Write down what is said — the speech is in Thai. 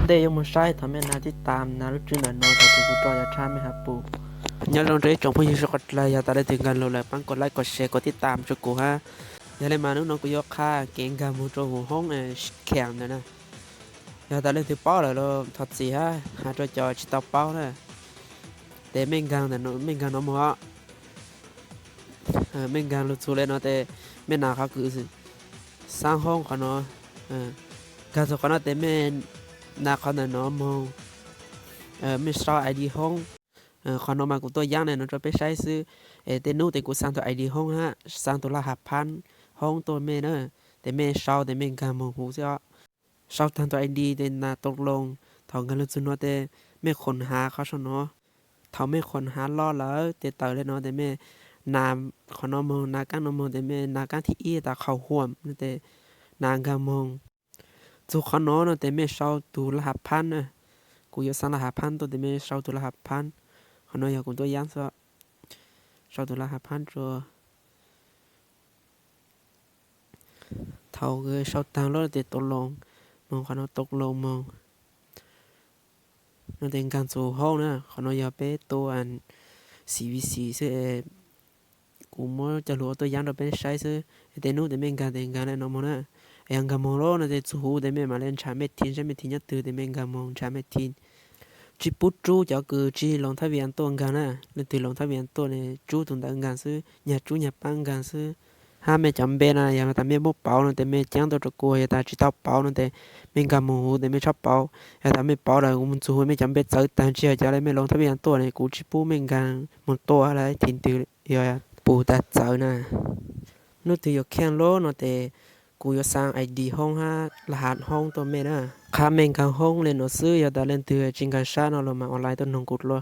เดย์ยังไม่ใช่ทำให้นาที่ตามนารู้จุดไหนนอนแต่ตัวกูจอยาชาไม่หาปูอย่าลองใจจงพูดยิ่งสักเลยอย่าตัดได้ถึงกันเลยปังกดไลค์กดแชร์กดติดตามช่วยกูฮะอย่าเลยมาน้องกูยกค่าเก่งกับมูโจหูห้องแข็งนะอย่าตัดได้ถึงเป้าเลยเราถอดสีฮะหาจอยชิตาเป้านะแต่ไม่กังแต่น้องไม่กังน้องมัวไม่กังรู้ตัวเลยเนาะแต่ไม่นาเขาคือสร้างห้องเขาเนาะการสอนเขาเนาะแต่ไม่นาเขาเนาะมองไม่ชอบไอเดียห้องขอนมากูตัวอย่างเนี่ยเราจะไปใช้ซื้อเตนูแต่กูสร้างตัวไอเดียห้องฮะสร้างตัวละ5,000ห้องตัวเมเนอร์แต่เมชอบแต่เมการมองหูเสียชอบทำตัวไอเดียแต่นาตกลงทองกันเลยสุดเนาะแต่ไม่คนหาเขาชนเนาะเขาไม่คนหาล่อแล้วแต่เต่าเลยเนาะแต่เมนามขอนมองนาการนมองแต่เมนาการที่อีตาเขาห่วมแต่นางกามองจุขอนเนาะแต่เมชอบตัวละ5,000นะกูอยากสร้างละ5,000ตัวแต่เมชอบตัวละ5,000ขอน้อยอยากกูตัวอย่างซะชอบตัวละ5,000ตัวเท่ากับชอบทางรถติดตกลงมองขอน้อยตกลงมองนั่นเป็นการสู่ห้องนะขอน้อยอยากไปตัวอัน CVC ซึ่งกูมั่วจะรู้ตัวอย่างเราไปใช้ซึ่งแต่นู้นแต่เมงการแต่งการเนี่ยน้องมองนะยังการมองโลกนะแต่สู้แต่เมมาเล่นชาเมทินชาเมทินยัดตื่นแต่เมงการมองชาเมทินchỉ bút chú cho cứ chỉ lòng thái viện tuần gan à nên từ lòng thái viện tuần này chú tuần đã gan sư nhà chú nhà băng gan sư hai mẹ chấm bên này nhà ta mẹ bút bảo nên tại mẹ chẳng tôi cho cô nhà ta chỉ tao bảo nên tại mình gan mù tại mẹ chắp bảo nhà ta mẹ bảo là cũng chú mẹ chấm bên tới tại chỉ cho lấy mẹ lòng thái viện tuần này cũng chỉ bút mình gan một tua lại thiên từ rồi bù ta tới nè nó từ khen lố nó tạiกูจะสร้างไอดีห้องฮะรหัสห้องตัวเมนะข้าเมงกางห้องเล่นหนังสืออย่าได้เล่นตัวจริงกันชาเนาะเรามาออนไลน์ตัวน้องกุดเลย